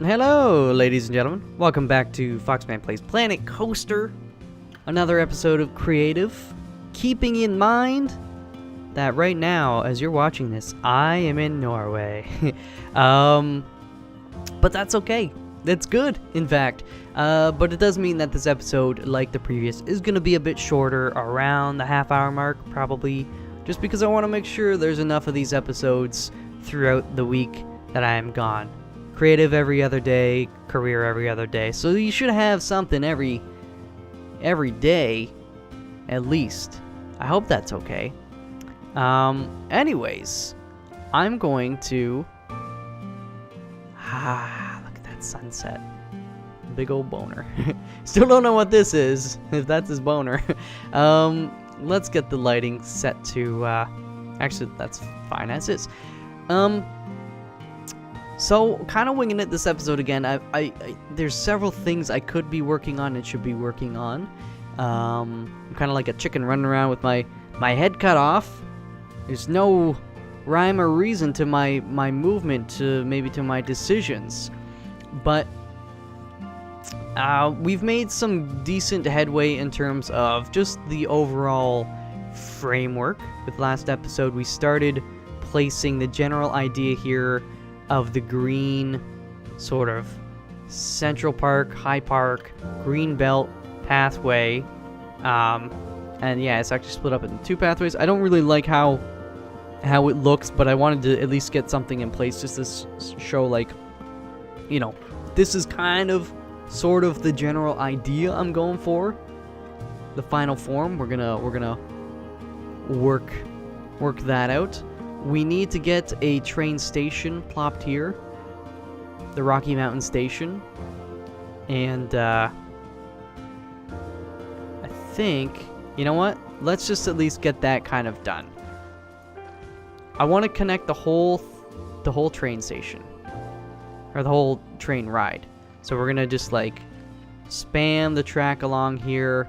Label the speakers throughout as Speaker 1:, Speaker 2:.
Speaker 1: Hello, ladies and gentlemen. Welcome back to Foxman Plays Planet Coaster. Another episode of Creative. Keeping in mind that right now, as you're watching this, I am in Norway. But that's okay. That's good, in fact. But it does mean that this episode, like the previous, is going to be a bit shorter, around the half-hour mark, probably. Just because I want to make sure there's enough of these episodes throughout the week that I am gone. Creative every other day, career every other day. So you should have something every day, at least. I hope that's okay. Anyways, I'm going to... look at that sunset. Big old boner. Still don't know what this is, if that's his boner. Let's get the lighting set to... actually, that's fine as is. So, kind of winging it this episode again. There's several things I could be working on and should be working on. I'm kind of like a chicken running around with my head cut off. There's no rhyme or reason to my movement, to my decisions. But we've made some decent headway in terms of just the overall framework. With last episode, we started placing the general idea here of the green sort of Central Park, High Park, green belt pathway. And yeah, it's actually split up into two pathways. I don't really like how it looks, but I wanted to at least get something in place just to show, like, you know, this is kind of sort of the general idea I'm going for. The final form, we're gonna work that out. We need to get a train station plopped here, the Rocky Mountain Station, and I think, you know what? Let's just at least get that kind of done. I want to connect the whole train station, or the whole train ride. So we're gonna just like spam the track along here.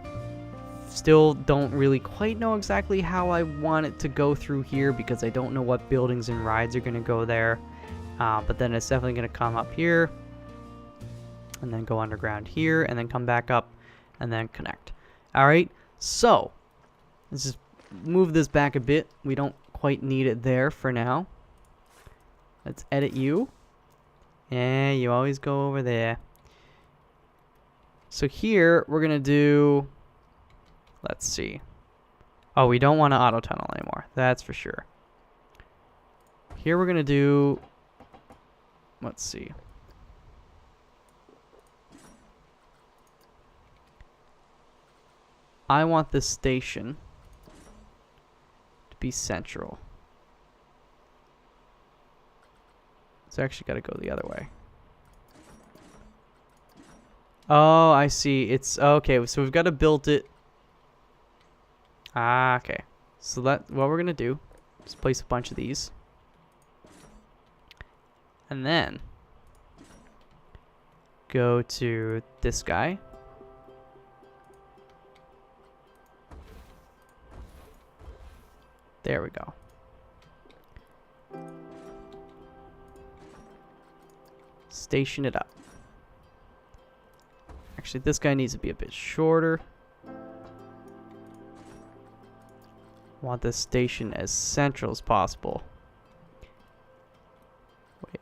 Speaker 1: Still don't really quite know exactly how I want it to go through here because I don't know what buildings and rides are going to go there. But then it's definitely going to come up here and then go underground here and then come back up and then connect. Alright, so let's just move this back a bit. We don't quite need it there for now. Let's edit you. Yeah, you always go over there. So here we're going to do... Let's see. Oh, we don't want to auto tunnel anymore. That's for sure. Here we're going to do... Let's see. I want this station to be central. It's actually got to go the other way. Oh, I see. It's... Okay, so we've got to build it... Ah, okay. So what we're gonna do is place a bunch of these. And then go to this guy. There we go. Station it up. Actually, this guy needs to be a bit shorter. Want this station as central as possible. Wait.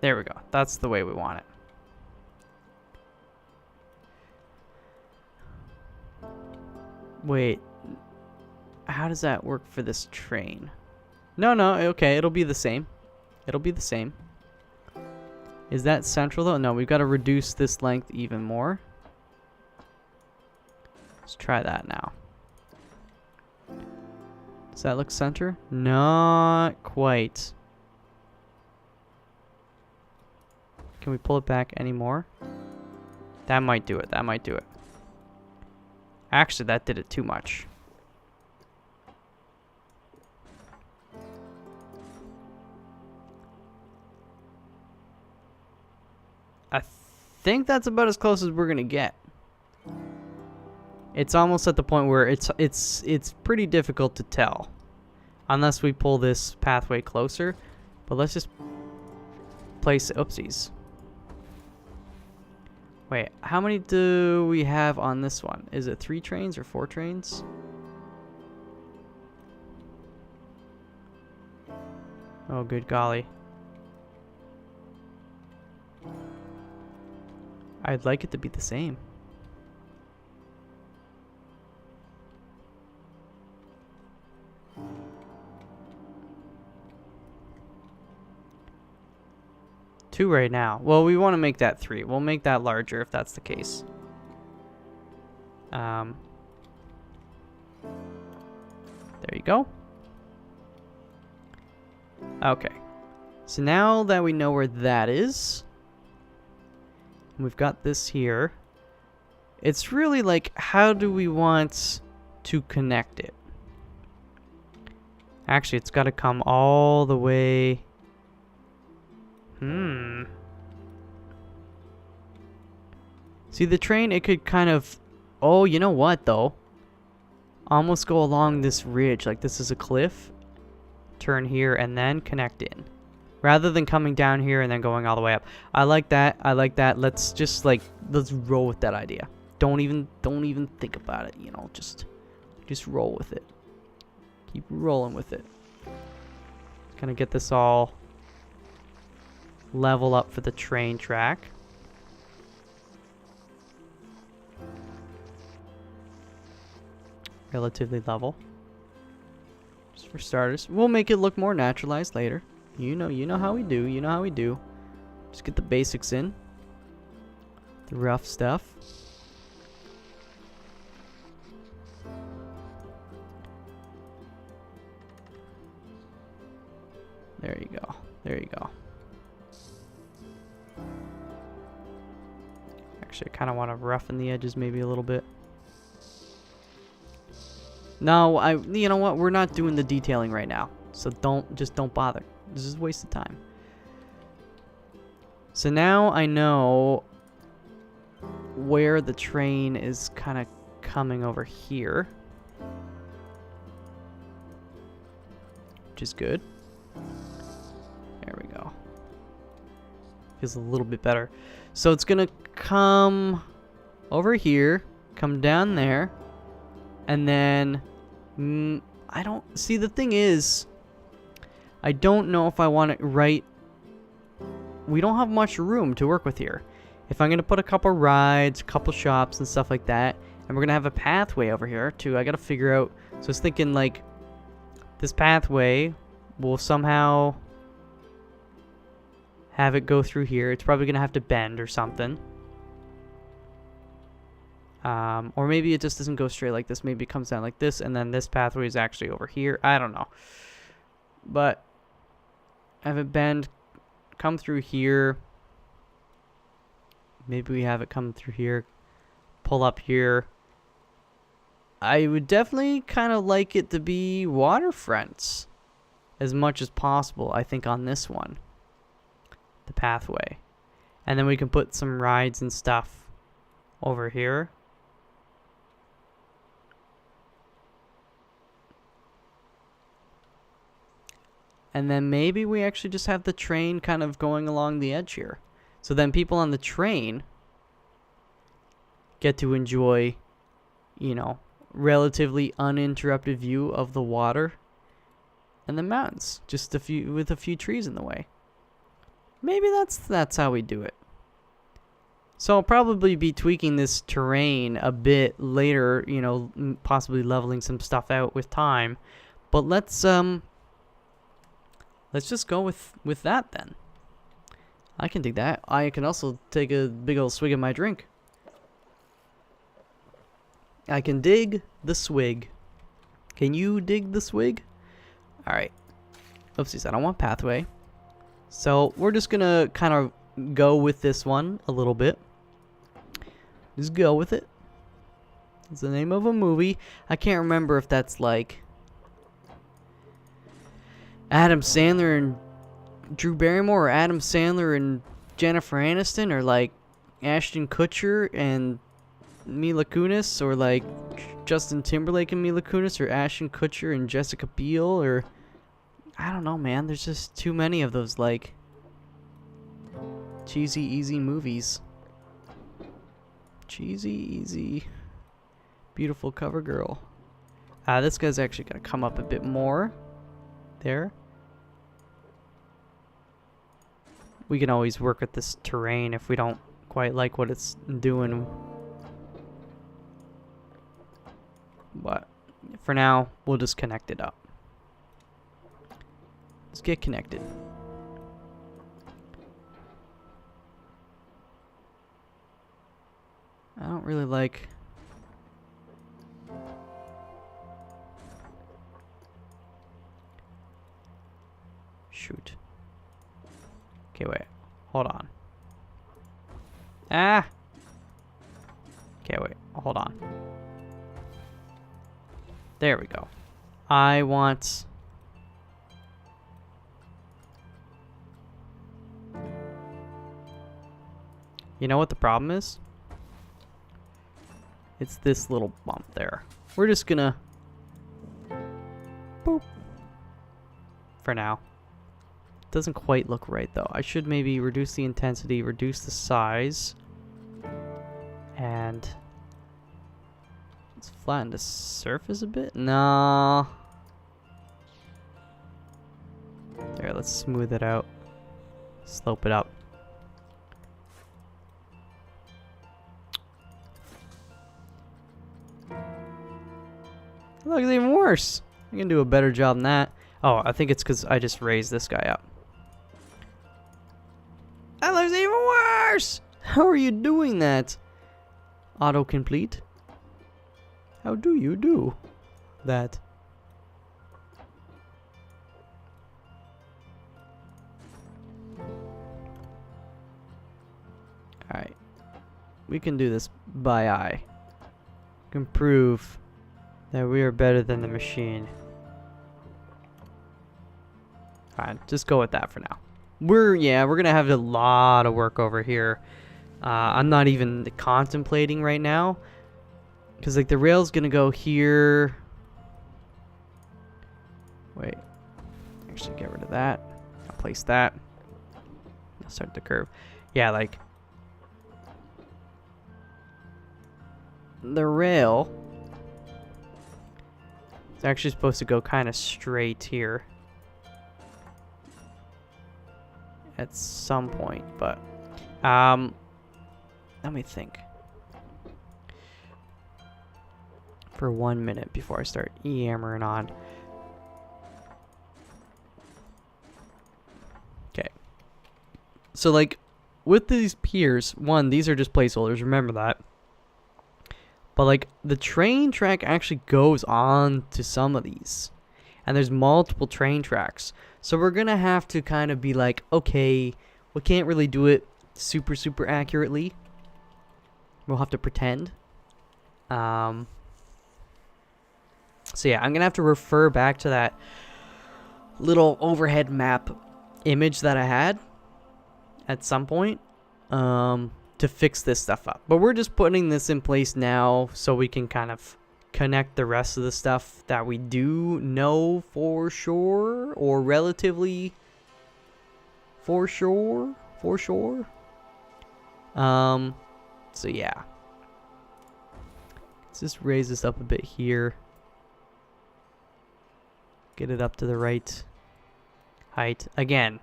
Speaker 1: There we go. That's the way we want it. Wait. How does that work for this train? No, okay, it'll be the same. It'll be the same. Is that central though? No, we've got to reduce this length even more. Let's try that now. Does that look center? Not quite. Can we pull it back any more? That might do it. That might do it. Actually, that did it too much. I think that's about as close as we're gonna get. It's almost at the point where it's pretty difficult to tell unless we pull this pathway closer. But let's just place... Oopsies. Wait, how many do we have on this one? Is it 3 trains or 4 trains? Oh, good golly. I'd like it to be the same. Two right now. Well, we want to make that 3. We'll make that larger if that's the case. There you go. Okay. So now that we know where that is, we've got this here. It's really like, how do we want to connect it? Actually, it's got to come all the way... See, the train, it could kind of... Oh, you know what, though? Almost go along this ridge. Like, this is a cliff. Turn here and then connect in. Rather than coming down here and then going all the way up. I like that. I like that. Let's just, like... Let's roll with that idea. Don't even think about it, you know. Just roll with it. Keep rolling with it. Just gonna get this all... level up for the train track. Relatively level. Just for starters. We'll make it look more naturalized later. You know how we do. You know how we do. Just get the basics in. The rough stuff. There you go. There you go. Actually, I kind of want to roughen the edges maybe a little bit. No, you know what? We're not doing the detailing right now. So don't bother. This is a waste of time. So now I know where the train is kind of coming over here. Which is good. There we go. Feels a little bit better. So it's gonna come over here, come down there, and then I don't see, the thing is, I don't know if I want it right. We don't have much room to work with here. If I'm gonna put a couple rides, a couple shops and stuff like that, and we're gonna have a pathway over here too, I gotta figure out. So I was thinking, like, this pathway will somehow have it go through here. It's probably gonna have to bend or something. Or maybe it just doesn't go straight like this. Maybe it comes down like this, and then this pathway is actually over here. I don't know. But have it bend, come through here. Maybe we have it come through here, pull up here. I would definitely kind of like it to be waterfronts as much as possible, I think, on this one. The pathway. And then we can put some rides and stuff over here. And then maybe we actually just have the train kind of going along the edge here. So then people on the train get to enjoy, you know, relatively uninterrupted view of the water and the mountains, just with a few trees in the way. Maybe that's how we do it. So I'll probably be tweaking this terrain a bit later, you know, possibly leveling some stuff out with time. But let's just go with that then. I can dig that. I can also take a big old swig of my drink. I can dig the swig. Can you dig the swig? Alright. Oopsies, I don't want pathway. So we're just gonna kind of go with this one a little bit. Just go with it. It's the name of a movie. I can't remember if that's like Adam Sandler and Drew Barrymore, or Adam Sandler and Jennifer Aniston, or like Ashton Kutcher and Mila Kunis, or like Justin Timberlake and Mila Kunis, or Ashton Kutcher and Jessica Biel, or I don't know, man. There's just too many of those like Cheesy, easy movies. Cheesy, easy. Beautiful cover girl. This guy's actually gonna come up a bit more. There. We can always work with this terrain if we don't quite like what it's doing. But for now, we'll just connect it up. Let's get connected. I don't really like... Shoot. Okay, wait. Hold on. Ah! Okay, wait. Hold on. There we go. I want... You know what the problem is? It's this little bump there. We're just gonna... Boop. For now. Doesn't quite look right though. I should maybe reduce the intensity, reduce the size, and let's flatten the surface a bit. No. There, let's smooth it out. Slope it up. Look, it's even worse. I can do a better job than that. Oh, I think it's because I just raised this guy up. That looks even worse! How are you doing that? Autocomplete? How do you do that? Alright. We can do this by eye. We can prove that we are better than the machine. Fine, just go with that for now. We're gonna have a lot of work over here. I'm not even contemplating right now, because like the rail's gonna go here. Wait, actually get rid of that. I'll place that. I'll start the curve. Yeah, like the rail is actually supposed to go kind of straight here at some point, but let me think for 1 minute before I start yammering on. Okay, so like with these piers, one, these are just placeholders, remember that, but like the train track actually goes on to some of these, and there's multiple train tracks. So we're gonna have to kind of be like, okay, we can't really do it super accurately. We'll have to pretend. So yeah, I'm gonna have to refer back to that little overhead map image that I had at some point to fix this stuff up. But we're just putting this in place now so we can kind of connect the rest of the stuff that we do know for sure, or relatively for sure. So yeah, let's just raise this up a bit here, get it up to the right height. Again,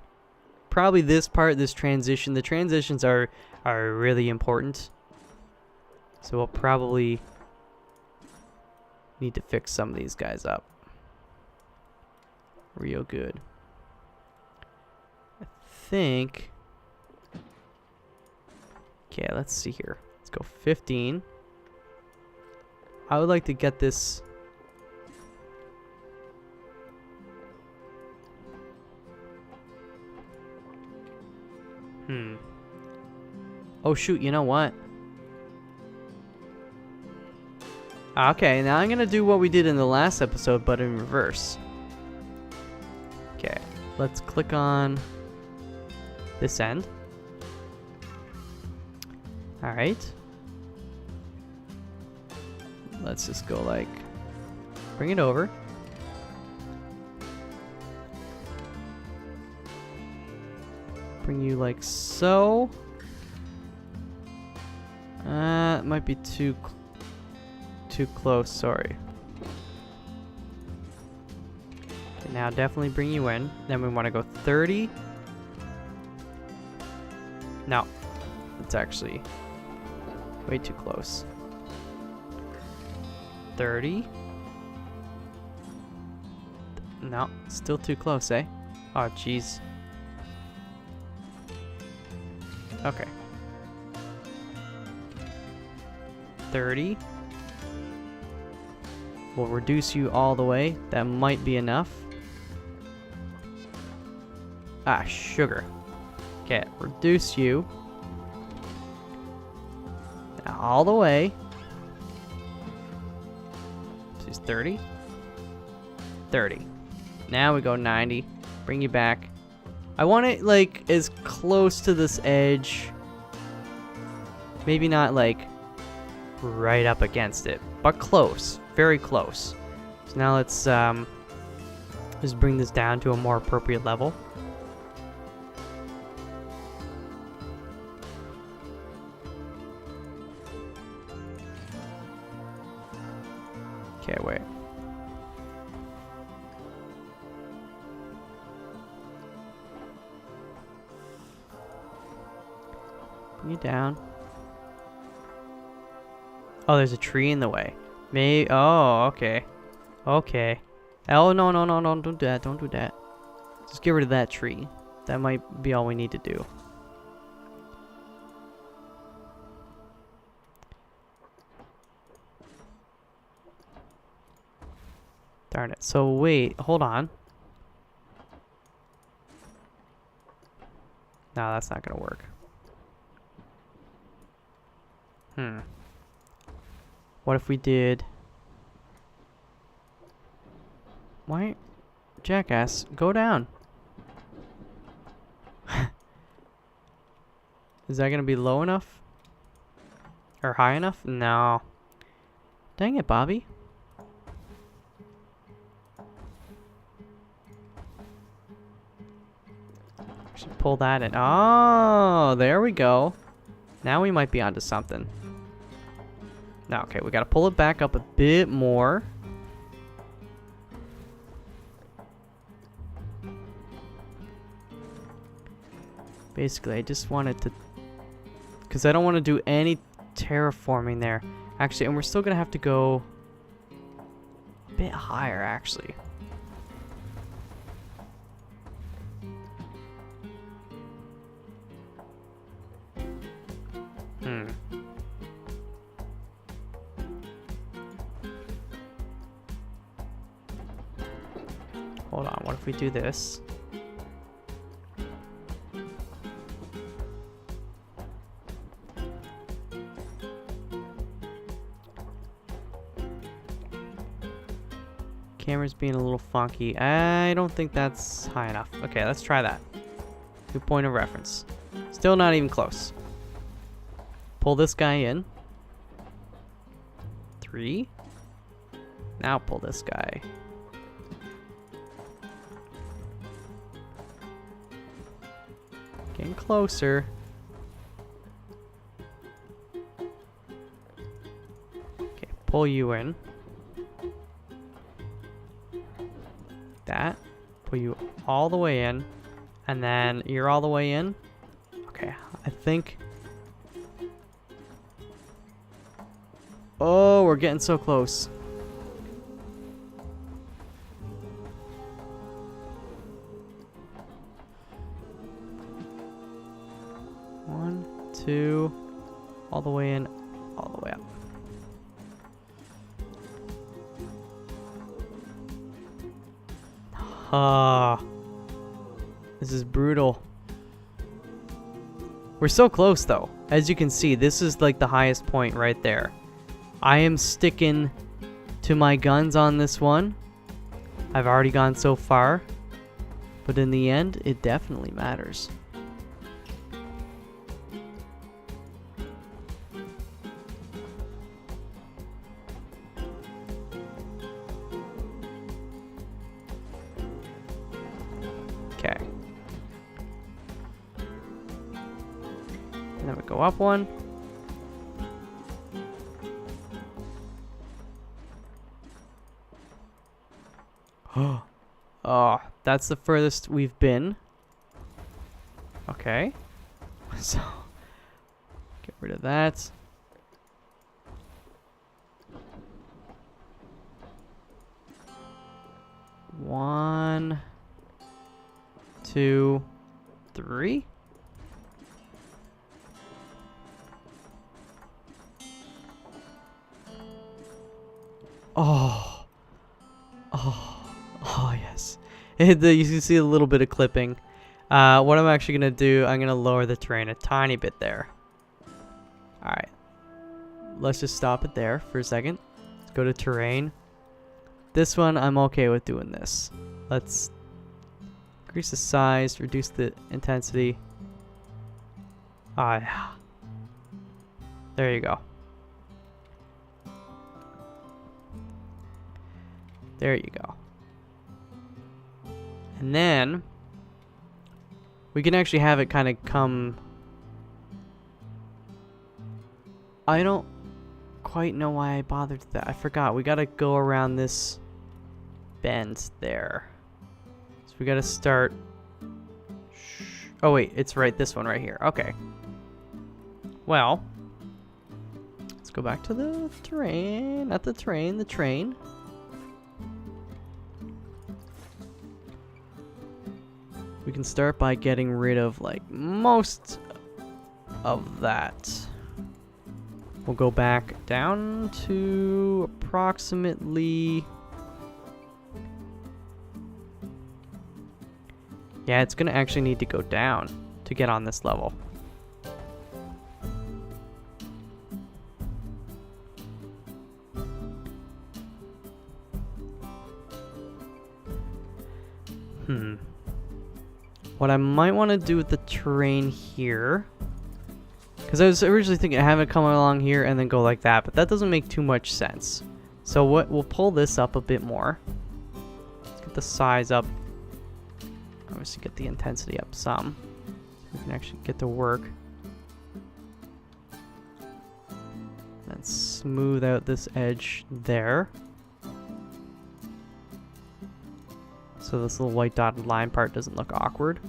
Speaker 1: probably this part, this transition, the transitions are really important, so we'll probably need to fix some of these guys up real good. I think. Okay, let's see here. Let's go 15. I would like to get this. Oh shoot, you know what? Okay, now I'm gonna do what we did in the last episode, but in reverse. Okay, let's click on this end. Alright. Let's just go like, bring it over. Bring you like so. It might be too close, sorry. Okay, now definitely bring you in. Then we want to go 30. No, it's actually way too close. 30. No, still too close, eh? Oh, jeez. Okay. 30. We'll reduce you all the way. That might be enough. Ah, sugar. Okay, reduce you. Now all the way. She's 30. 30. Now we go 90. Bring you back. I want it like as close to this edge. Maybe not like right up against it, but close. Very close. So now let's just bring this down to a more appropriate level. Okay, wait. Bring you down. Oh, there's a tree in the way. Oh, okay. Okay. Oh, no, no, no, no, don't do that. Don't do that. Just get rid of that tree. That might be all we need to do. Darn it. So, wait. Hold on. No, that's not going to work. What if we did... Why? Jackass, go down. Is that gonna be low enough? Or high enough? No. Dang it, Bobby. Should pull that in. Oh, there we go. Now we might be onto something. No, okay, we gotta pull it back up a bit more. Basically, I just wanted to... Because I don't want to do any terraforming there. Actually, and we're still going to have to go a bit higher, actually. Hold on, what if we do this? Camera's being a little funky. I don't think that's high enough. Okay, let's try that. New point of reference. Still not even close. Pull this guy in. 3. Now pull this guy. Getting closer. Okay, pull you in. That. Pull you all the way in. And then you're all the way in. Okay, I think... Oh, we're getting so close. One, two, all the way in, all the way up. Ah, this is brutal. We're so close though. As you can see, this is like the highest point right there. I am sticking to my guns on this one. I've already gone so far, but in the end, it definitely matters. Okay. And then we go up one. Oh, that's the furthest we've been. Okay. So, get rid of that. One, two, three. Oh. Oh, yes. You can see a little bit of clipping. What I'm actually going to do, I'm going to lower the terrain a tiny bit there. Alright. Let's just stop it there for a second. Let's go to terrain. This one, I'm okay with doing this. Let's increase the size, reduce the intensity. Ah, yeah. There you go. There you go. And then we can actually have it kind of come. I don't quite know why I bothered with that. I forgot. We gotta go around this bend there. So we gotta start. Oh wait, it's right. This one right here. Okay. Well, let's go back to the terrain. Not the train. The train. We can start by getting rid of like most of that. We'll go back down to approximately. Yeah, it's gonna actually need to go down to get on this level. What I might want to do with the terrain here, because I was originally thinking have it come along here and then go like that, but that doesn't make too much sense. So what we'll pull this up a bit more. Let's get the size up. Obviously get the intensity up some. So we can actually get to work. And smooth out this edge there. So this little white dotted line part doesn't look awkward.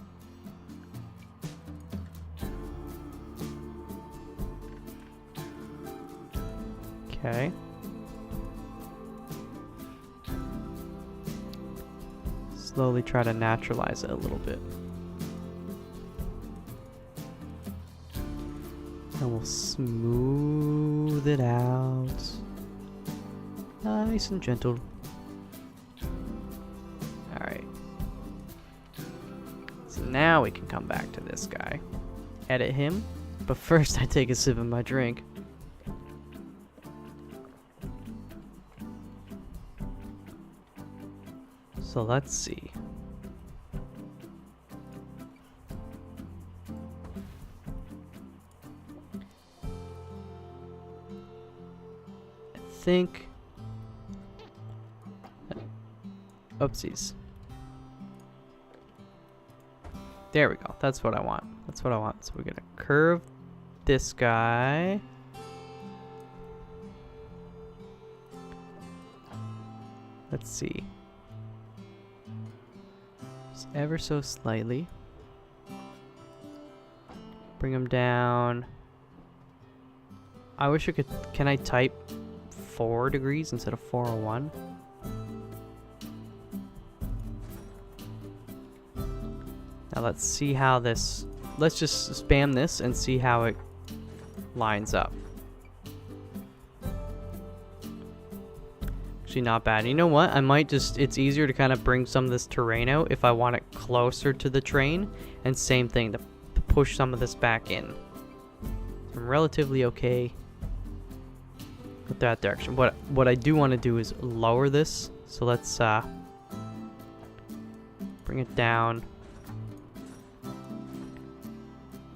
Speaker 1: Okay. Slowly try to naturalize it a little bit. And we'll smooth it out. Nice and gentle. Alright. So now we can come back to this guy. Edit him. But first I take a sip of my drink. So let's see. I think. Oopsies. There we go. That's what I want. That's what I want. So we're gonna curve this guy. Let's see. Just ever so slightly. Bring him down. I wish I could. Can I type 4 degrees instead of 401? Now let's see how this. Let's just spam this and see how it lines up. Actually not bad. You know what? I might just, it's easier to kind of bring some of this terrain out if I want it closer to the train. And same thing, to push some of this back in. So I'm relatively okay with that direction. What I do want to do is lower this. So let's bring it down.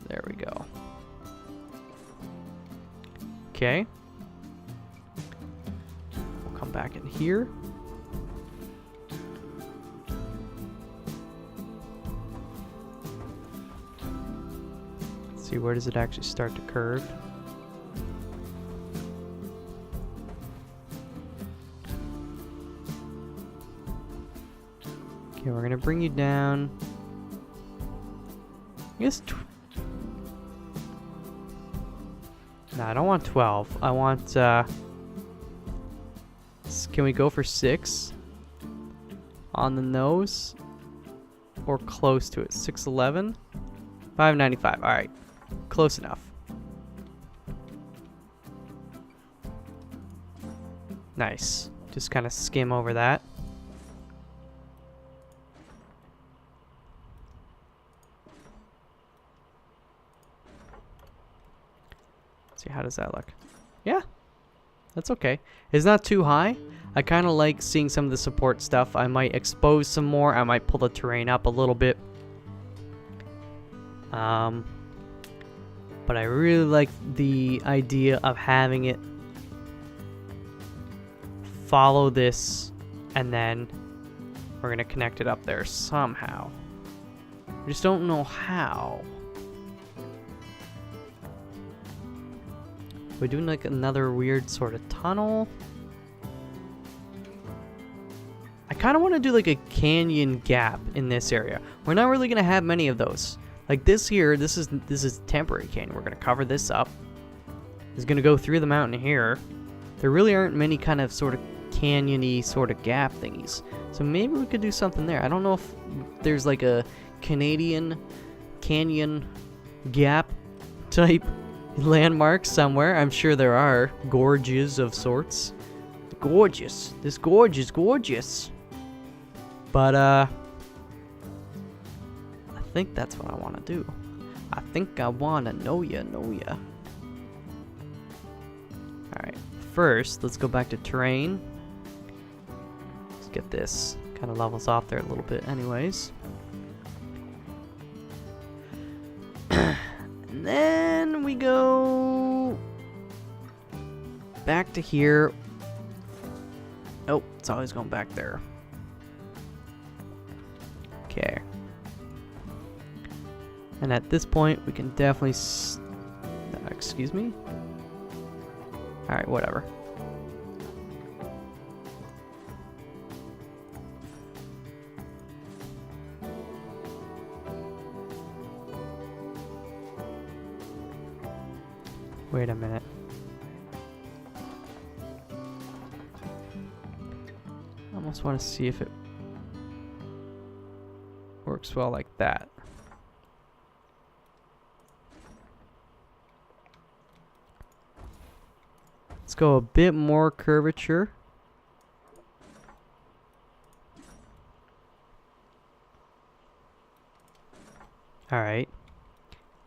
Speaker 1: There we go. Okay. Come back in here. Let's See, where does it actually start to curve? Okay, we're gonna bring you down. I guess no, I don't want 12. I want, can we go for 6? On the nose? Or close to it? 611? 595. Alright. Close enough. Nice. Just kind of skim over that. See, how does that look? Yeah, that's okay. It's not too high. I kind of like seeing some of the support stuff. I might expose some more. I might pull the terrain up a little bit. But I really like the idea of having it follow this, and then we're gonna connect it up there somehow. I just don't know how. We're doing like another weird sort of tunnel. I kind of want to do like a canyon gap in this area. We're not really gonna have many of those. Like this here, this is temporary canyon. We're gonna cover this up. It's gonna go through the mountain here. There really aren't many kind of sort of canyon-y sort of gap thingies. So maybe we could do something there. I don't know if there's like a Canadian canyon gap type landmark somewhere. I'm sure there are gorges of sorts. Gorgeous. This gorge is gorgeous. But I think that's what I want to do. I think I want to know ya. Alright, first let's go back to terrain. Let's get this. Kind of levels off there a little bit anyways. And then we go back to here. Oh, it's always going back there. Okay. And at this point, we can definitely... excuse me? Alright, whatever. Wait a minute. I almost want to see if it works well like that. Let's go a bit more curvature. Alright.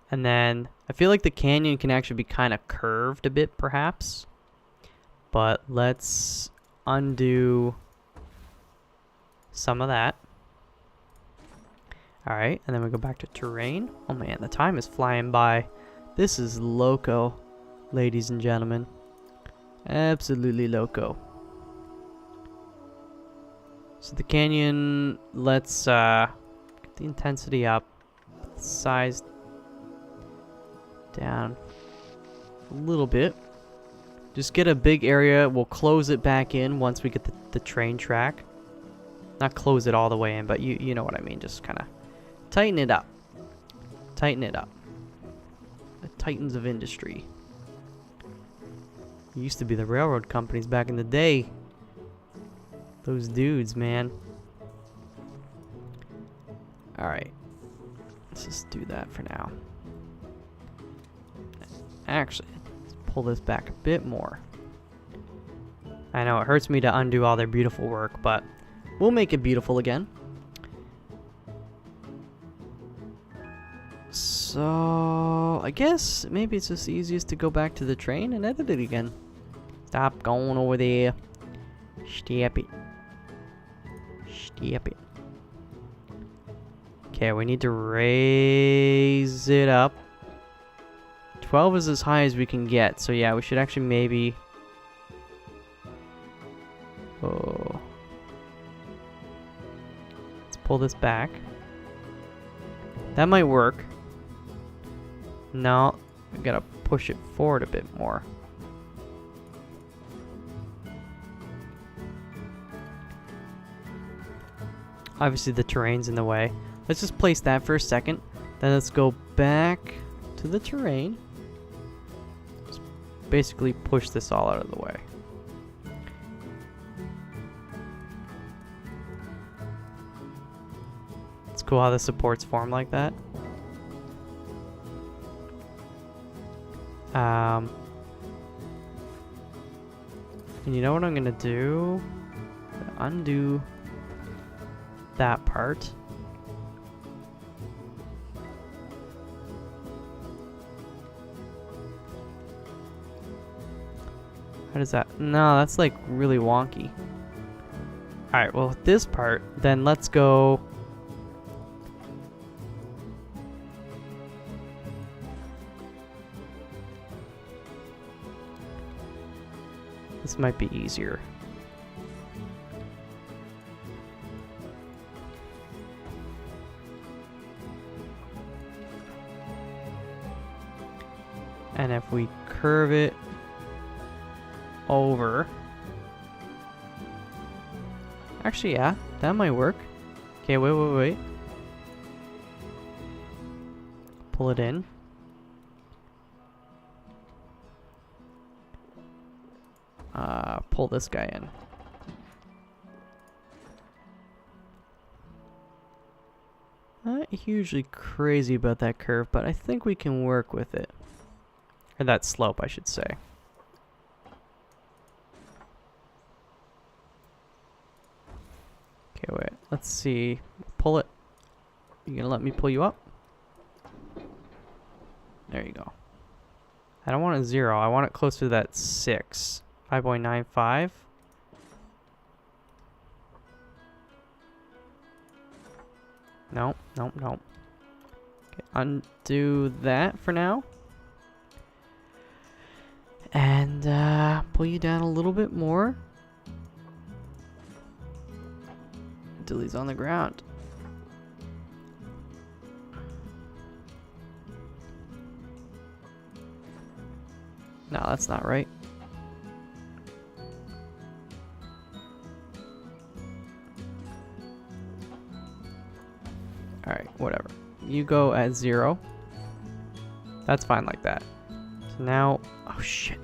Speaker 1: And then I feel like the canyon can actually be kind of curved a bit, perhaps. But let's undo some of that. Alright, and then we go back to terrain. Oh man, the time is flying by. This is loco, ladies and gentlemen. Absolutely loco. So the canyon, let's get the intensity up, the size down a little bit. Just get a big area. We'll close it back in once we get the train track. Not close it all the way in, but you know what I mean. Just kind of tighten it up. Tighten it up. The titans of industry. Used to be the railroad companies back in the day. Those dudes, man. Alright. Let's just do that for now. Actually, let's pull this back a bit more. I know it hurts me to undo all their beautiful work, but we'll make it beautiful again. So, I guess maybe it's just easiest to go back to the train and edit it again. Stop going over there. Step it. Step it. Okay, we need to raise it up. 12 is as high as we can get, so yeah, we should actually maybe... Oh. Let's pull this back. That might work. No, we gotta push it forward a bit more. Obviously the terrain's in the way. Let's just place that for a second. Then let's go back to the terrain. Just basically push this all out of the way. It's cool how the supports form like that. And you know what I'm gonna do? I'm gonna undo that part. How does that? No, that's like really wonky. Alright, well, this part, then let's go. This might be easier. And if we curve it over. Actually, yeah, that might work. Okay, wait. Pull it in. Pull this guy in. Not hugely crazy about that curve, but I think we can work with it. Or that slope, I should say. Okay, wait. Let's see. Pull it. You gonna let me pull you up? There you go. I don't want it 0. I want it closer to that 6. 5.95. Nope. Okay, undo that for now. And pull you down a little bit more. Until he's on the ground. No, that's not right. Alright, whatever. You go at 0. That's fine like that. So now... Oh, shit.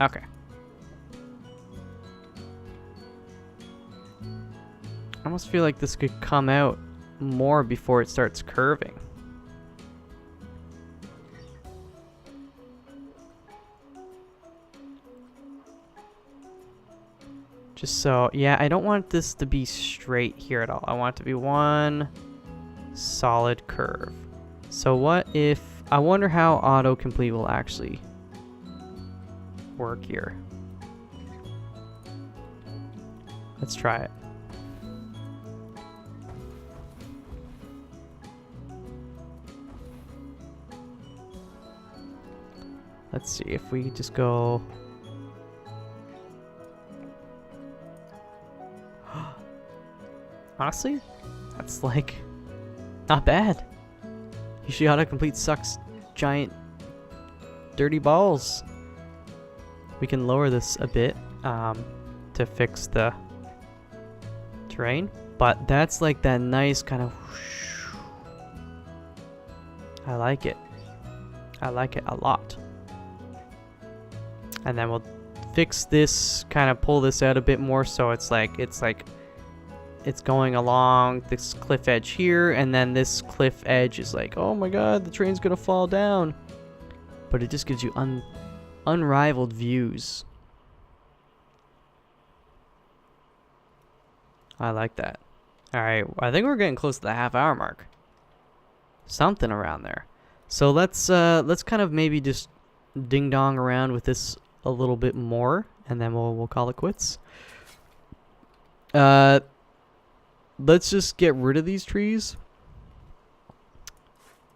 Speaker 1: Okay. I almost feel like this could come out more before it starts curving. Just so, yeah, I don't want this to be straight here at all. I want it to be one solid curve. So what if, I wonder how autocomplete will actually work here. Let's try it. Let's see if we just go... Honestly, that's like not bad. Usually autocomplete sucks giant dirty balls. We can lower this a bit to fix the terrain, but that's like that nice kind of whoosh. I like it. I like it a lot. And then we'll fix this, kind of pull this out a bit more so it's going along this cliff edge here, and then this cliff edge is like, oh my god, the train's gonna fall down. But it just gives you unrivaled views. I like that. Alright, I think we're getting close to the half-hour mark. Something around there. So let's kind of maybe just ding-dong around with this a little bit more, and then we'll call it quits. Let's just get rid of these trees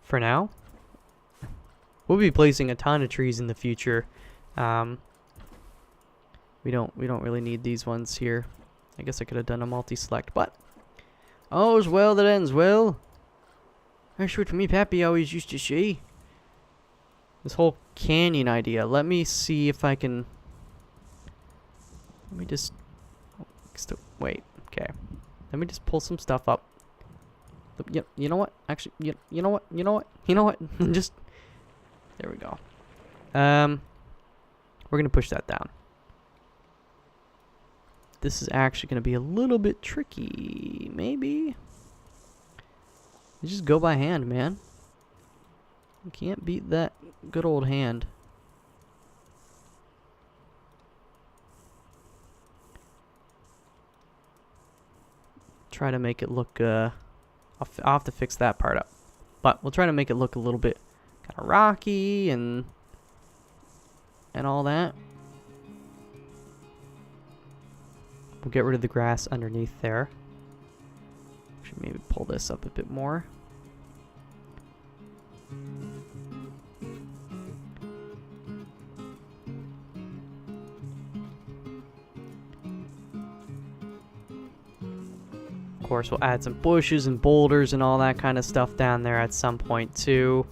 Speaker 1: for now. We'll be placing a ton of trees in the future. We don't really need these ones here. I guess I could have done a multi-select, but all's well that ends well. That's what me pappy always used to say. This whole canyon idea. Let me see if I can... Let me just... Wait, okay. Let me just pull some stuff up. Yep, you know what? Actually, you know what? You know what? You know what? Just... There we go. We're going to push that down. This is actually going to be a little bit tricky. Maybe. You just go by hand, man. You can't beat that good old hand. Try to make it look, I'll have to fix that part up. But we'll try to make it look a little bit kind of rocky and all that. We'll get rid of the grass underneath there. Should maybe pull this up a bit more. Of course, we'll add some bushes and boulders and all that kind of stuff down there at some point too.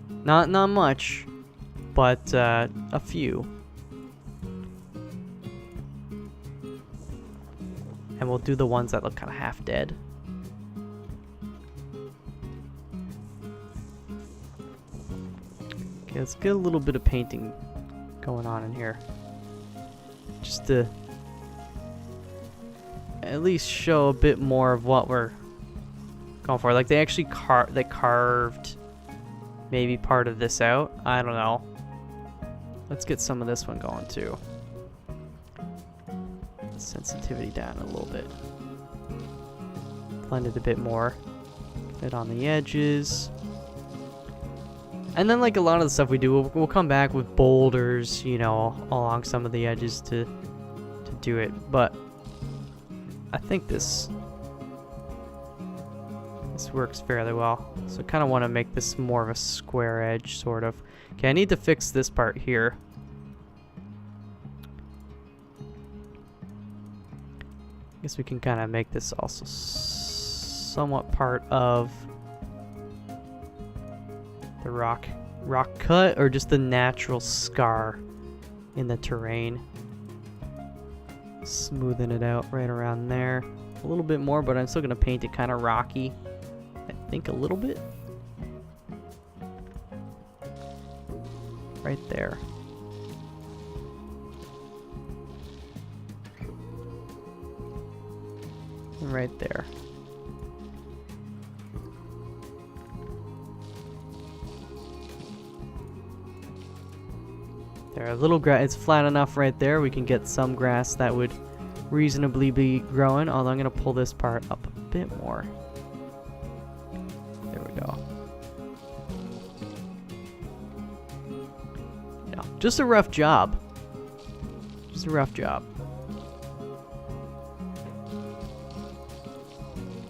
Speaker 1: Not much, but a few. And we'll do the ones that look kind of half dead. Okay, let's get a little bit of painting going on in here. Just to at least show a bit more of what we're going for. Like they actually carved maybe part of this out. I don't know. Let's get some of this one going too. Sensitivity down a little bit. Blend it a bit more. Get it on the edges. And then like a lot of the stuff we do, we'll come back with boulders, you know, along some of the edges to do it. But I think this works fairly well. So I kind of want to make this more of a square edge, sort of. Okay, I need to fix this part here. I guess we can kind of make this also somewhat part of the rock cut, or just the natural scar in the terrain. Smoothing it out right around there. A little bit more, but I'm still going to paint it kind of rocky. I think a little bit. Right there. Right there. There, a little grass. It's flat enough right there. We can get some grass that would reasonably be growing. Although I'm going to pull this part up a bit more. There we go. Yeah, just a rough job. Just a rough job.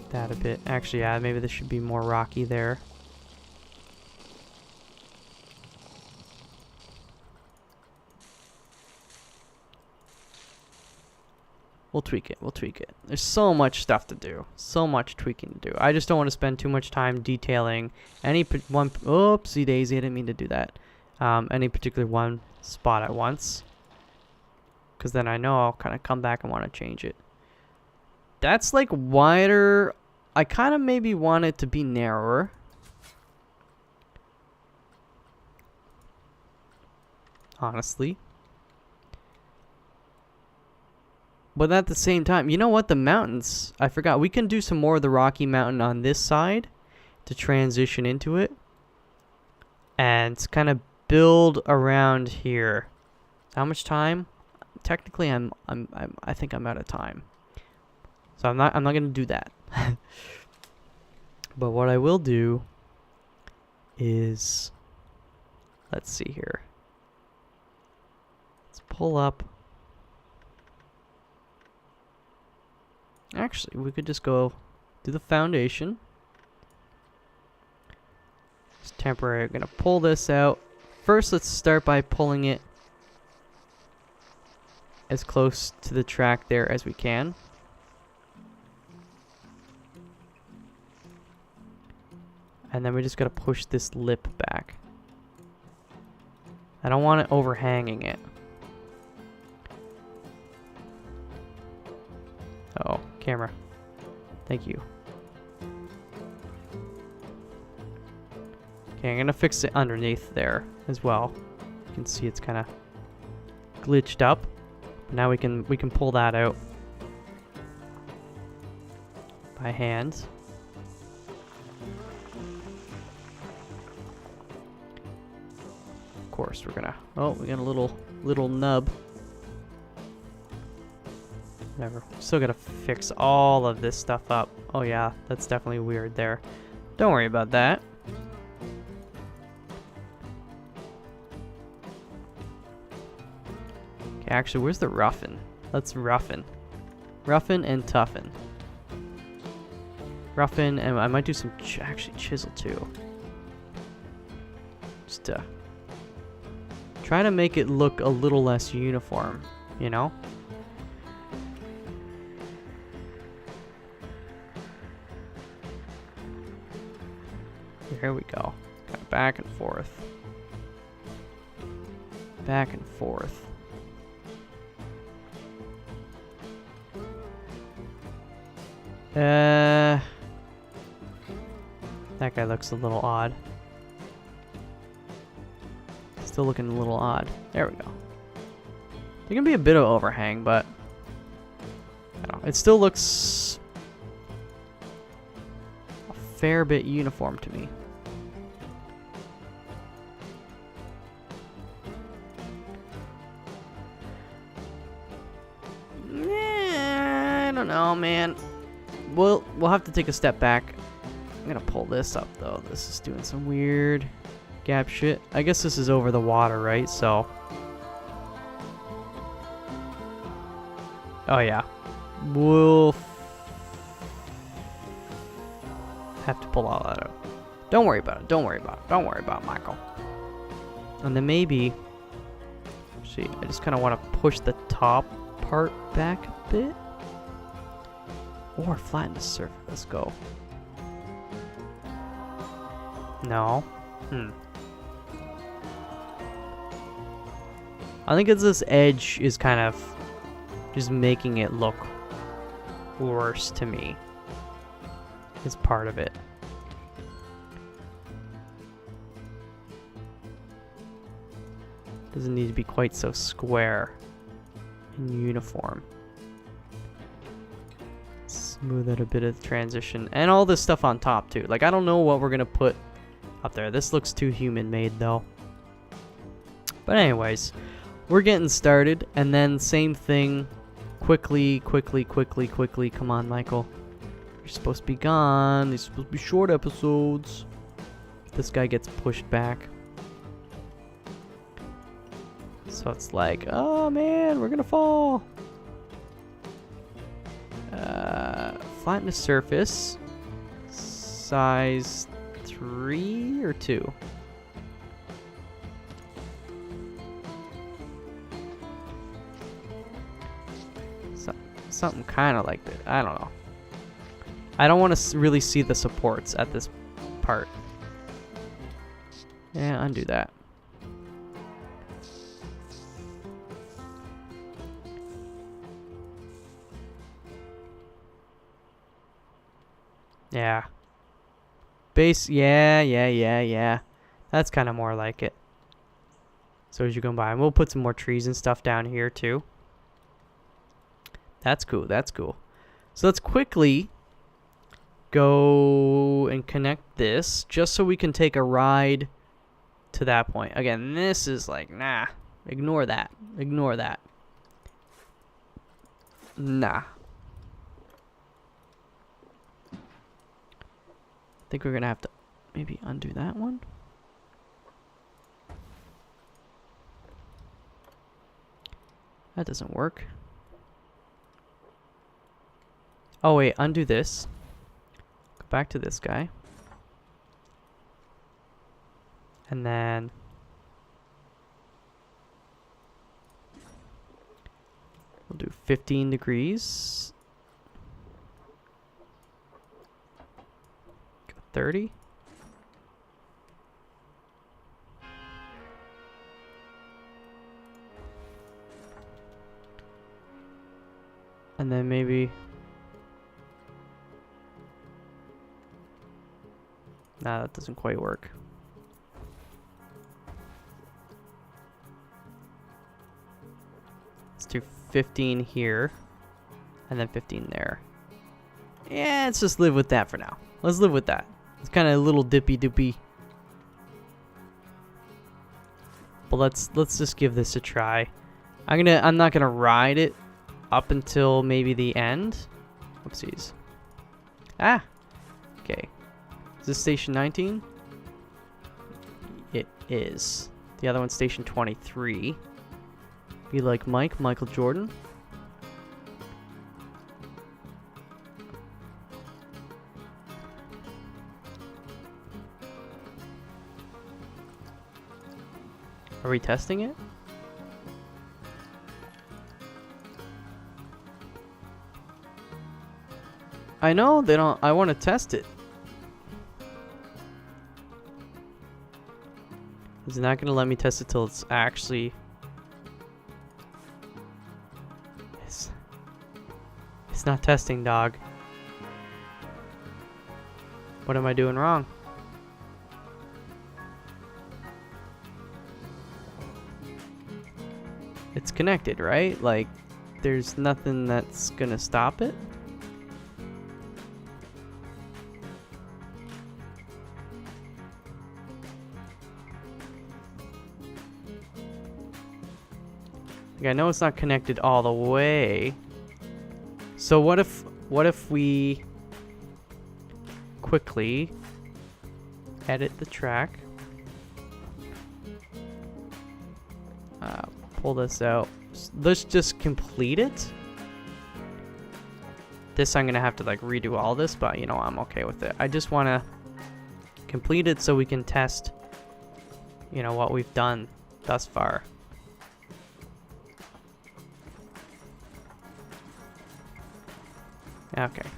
Speaker 1: That a bit. Actually, yeah, maybe this should be more rocky there. We'll tweak it. We'll tweak it. There's so much stuff to do. So much tweaking to do. I just don't want to spend too much time detailing any one... Oopsie daisy, I didn't mean to do that. Any particular one spot at once. Because then I know I'll kind of come back and want to change it. That's like wider. I kind of maybe want it to be narrower. Honestly. But at the same time, you know what? The mountains, I forgot. We can do some more of the Rocky Mountain on this side to transition into it. And kind of build around here. How much time? Technically, I think I'm out of time. So I'm not going to do that. But what I will do is, let's see here. Let's pull up. Actually, we could just go do the foundation. It's temporary. I'm going to pull this out. First, let's start by pulling it as close to the track there as we can. And then we just gotta push this lip back. I don't want it overhanging it. Uh oh, camera. Thank you. Okay, I'm gonna fix it underneath there as well. You can see it's kind of glitched up. Now we can pull that out by hand. Of course, we're gonna. Oh, we got a little nub. Whatever. Still gotta fix all of this stuff up. Oh yeah, that's definitely weird there. Don't worry about that. Okay, actually, where's the roughen? Let's roughen. Roughen and toughen. Roughen, and I might do some actually chisel too. Just to try to make it look a little less uniform, you know? Here we go. Kind of back and forth. Back and forth. That guy looks a little odd. Still looking a little odd. There we go. There can be a bit of overhang, but I don't know. It still looks a fair bit uniform to me. I don't know, man. We'll have to take a step back. I'm gonna pull this up though. This is doing some weird gap shit. I guess this is over the water, right? So. Oh yeah. We'll have to pull all that out. Don't worry about it. Don't worry about it. Don't worry about it, Michael. And then maybe. See, I just kind of want to push the top part back a bit. Or flatten the surface. Let's go. No. I think it's this edge is kind of just making it look worse to me. It's part of it. Doesn't need to be quite so square and uniform. Smooth out a bit of the transition. And all this stuff on top too. Like, I don't know what we're gonna put up there. This looks too human made though. But anyways, we're getting started. And then same thing. Quickly. Come on, Michael. You're supposed to be gone. These are supposed to be short episodes. This guy gets pushed back. So it's like, oh man, we're gonna fall. Flatten the surface. Size 3 or 2? Something kind of like that. I don't know. I don't want to really see the supports at this part. Yeah, undo that. Yeah. Base, yeah. That's kind of more like it. So as you go by, and we'll put some more trees and stuff down here too. That's cool, that's cool. So let's quickly go and connect this just so we can take a ride to that point. Again, this is like, nah, ignore that. Ignore that. Nah. I think we're gonna have to maybe undo that one. That doesn't work. Oh wait, undo this. Go back to this guy. And then we'll do 15 degrees. 30. And then maybe... Nah, that doesn't quite work. Let's do 15 here. And then 15 there. Yeah, let's just live with that for now. Let's live with that. It's kind of a little dippy doopy. But let's just give this a try. I'm not gonna ride it up until maybe the end. Oopsies. Ah! Okay. Is this station 19? It is. The other one's station 23. Be like Michael Jordan. Are we testing it? I know they don't. I want to test it. It's not going to let me test it till it's actually... It's not testing, dog. What am I doing wrong? It's connected, right? Like, there's nothing that's going to stop it? I know it's not connected all the way. So what if we quickly edit the track, pull this out. Let's just complete it. This I'm gonna have to like redo all this, but you know, I'm okay with it. I just want to complete it so we can test, you know, what we've done thus far. Okay.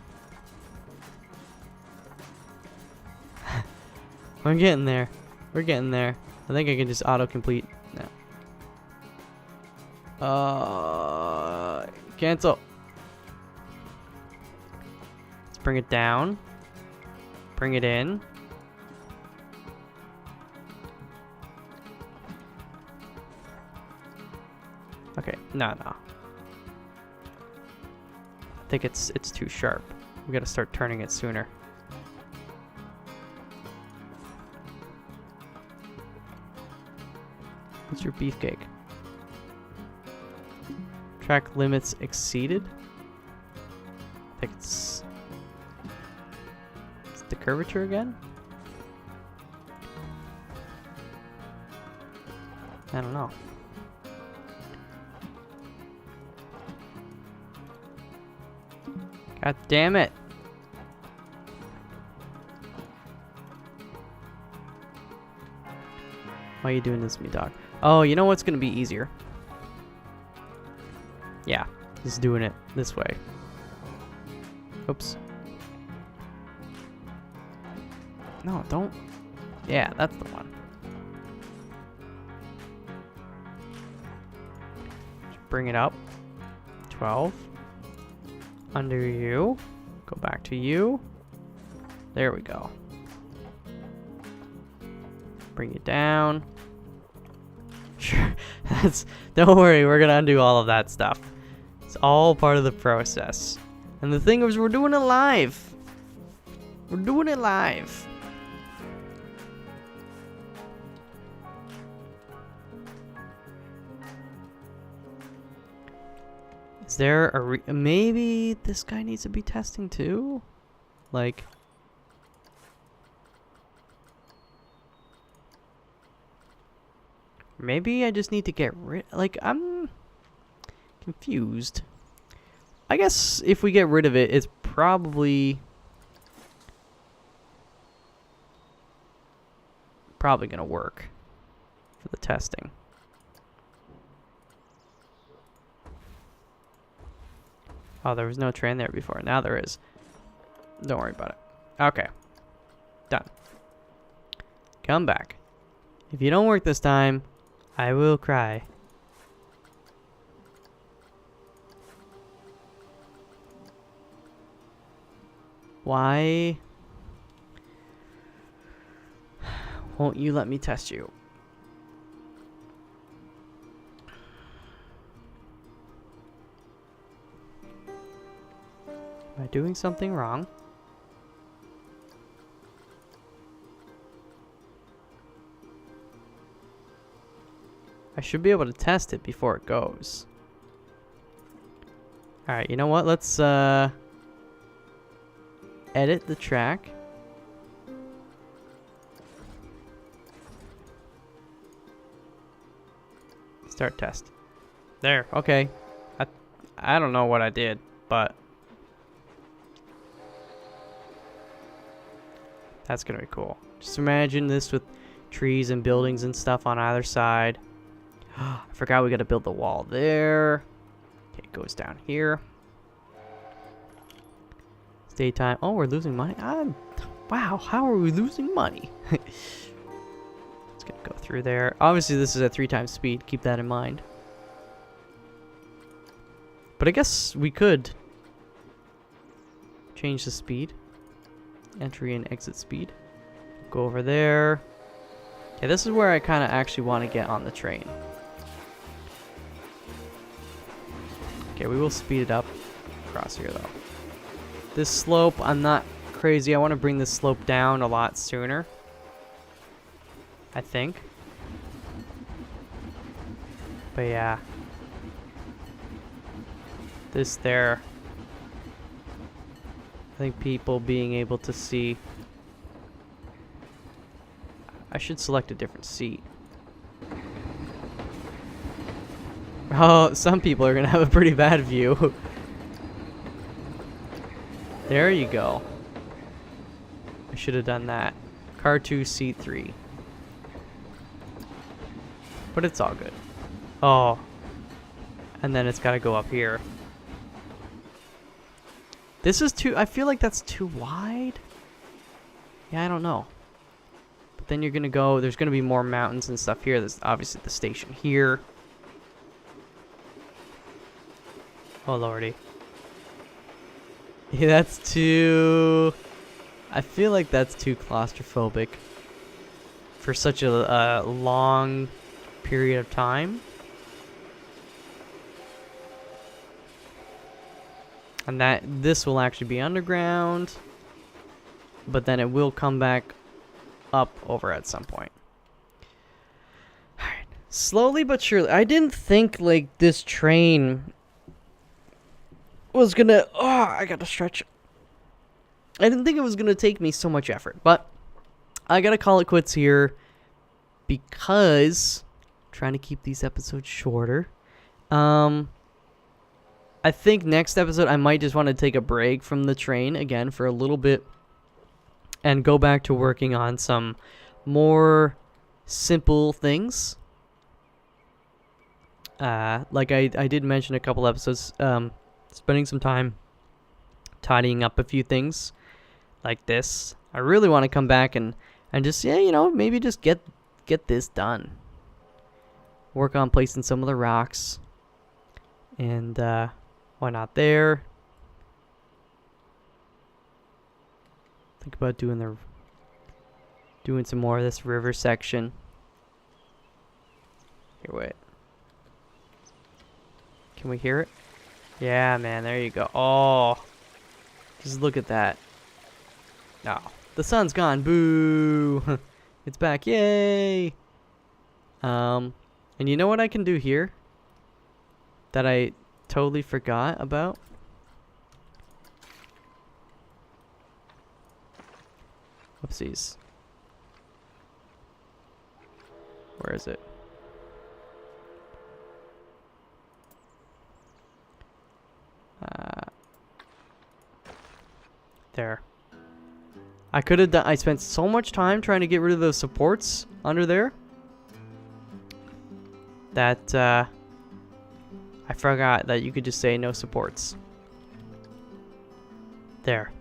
Speaker 1: We're getting there. We're getting there. I think I can just auto-complete now. Cancel. Let's bring it down. Bring it in. Okay, no. I think it's too sharp. We gotta start turning it sooner. What's your beefcake? Track limits exceeded? I think it's the curvature again? I don't know. God damn it. Why are you doing this to me, dog? Oh, you know what's gonna be easier? Yeah, just doing it this way. Oops. No, don't. Yeah, that's the one. Just bring it up. 12. Under you. Go back to you. There we go. Bring it down. Sure. Don't worry, we're gonna undo all of that stuff. It's all part of the process. And the thing is, we're doing it live. We're doing it live. Is there a maybe this guy needs to be testing too? Like, maybe I just need to get rid, like, I'm confused. I guess if we get rid of it, it's probably gonna work for the testing. Oh, there was no train there before. Now there is. Don't worry about it. Okay. Done. Come back. If you don't work this time, I will cry. Why won't you let me test you? Am I doing something wrong? I should be able to test it before it goes. Alright, you know what? Let's edit the track. Start test. There, okay. I don't know what I did, but that's gonna be cool. Just imagine this with trees and buildings and stuff on either side. I forgot we gotta build the wall there. Okay, it goes down here. It's daytime. Oh, we're losing money? Wow, how are we losing money? It's gonna go through there. Obviously, this is at 3 times speed. Keep that in mind. But I guess we could change the speed. Entry and exit speed. Go over there. Okay, this is where I kind of actually want to get on the train. Okay, we will speed it up across here, though. This slope, I'm not crazy. I want to bring this slope down a lot sooner. I think. But yeah. This there. I think people being able to see. I should select a different seat. Oh, some people are gonna have a pretty bad view. There you go. I should have done that. Car 2, seat 3. But it's all good. Oh. And then it's gotta go up here. This is too... I feel like that's too wide. Yeah, I don't know. But then you're gonna go... There's gonna be more mountains and stuff here. There's obviously the station here. Oh, lordy. Yeah, that's too... I feel like that's too claustrophobic for such a long period of time. And that this will actually be underground, but then it will come back up over at some point. Alright. Slowly but surely. I didn't think like this train was gonna... Oh, I gotta stretch. I didn't think it was gonna take me so much effort, but I gotta call it quits here because I'm trying to keep these episodes shorter. I think next episode I might just want to take a break from the train again for a little bit and go back to working on some more simple things. Like I did mention a couple episodes, spending some time tidying up a few things like this. I really want to come back and just, yeah, you know, maybe just get this done. Work on placing some of the rocks. And why not there? Think about doing some more of this river section. Here, wait. Can we hear it? Yeah, man, there you go. Oh, just look at that. Oh, the sun's gone. Boo! It's back. Yay! And you know what I can do here that I totally forgot about? Whoopsies. Where is it? There. I could have done... I spent so much time trying to get rid of those supports under there that I forgot that you could just say no supports. There.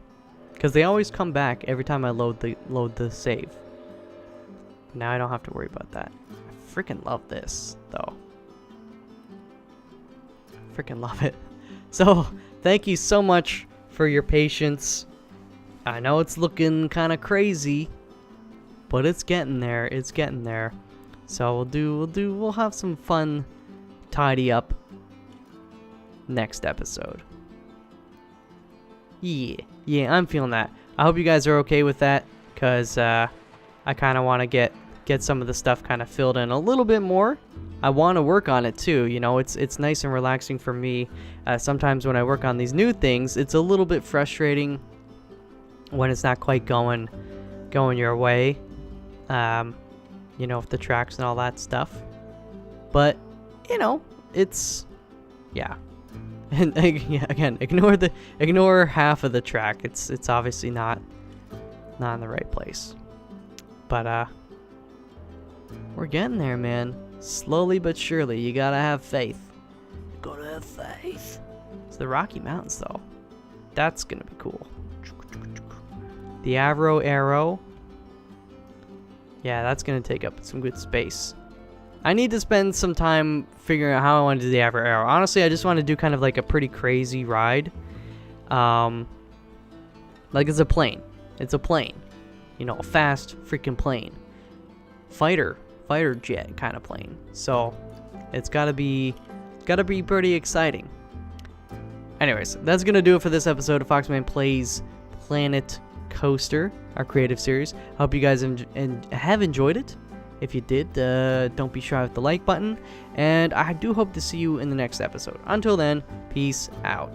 Speaker 1: Because they always come back every time I load the save. Now I don't have to worry about that. I freaking love this, though. Freaking love it. So, thank you so much for your patience. I know it's looking kind of crazy, but it's getting there. It's getting there. So we'll have some fun tidy up next episode. Yeah, I'm feeling that. I hope you guys are okay with that, because I kind of want to get some of the stuff kind of filled in a little bit more. I want to work on it too, you know. It's nice and relaxing for me. Sometimes when I work on these new things, it's a little bit frustrating when it's not quite going your way, you know, with the tracks and all that stuff. But you know, it's, yeah. And yeah, again, ignore half of the track. It's obviously not in the right place. But we're getting there, man. Slowly but surely. You gotta have faith. You gotta have faith. It's the Rocky Mountains, though. That's gonna be cool. The Avro Arrow. Yeah, that's gonna take up some good space. I need to spend some time figuring out how I want to do the Avro Arrow. Honestly, I just want to do kind of like a pretty crazy ride. Like it's a plane. It's a plane. You know, a fast freaking plane. Fighter jet kind of plane. So it's gotta be pretty exciting. Anyways, that's gonna do it for this episode of Foxman Plays Planet Coaster, our creative series. I hope you guys have enjoyed it. If you did, don't be shy with the like button, and I do hope to see you in the next episode. Until then, peace out.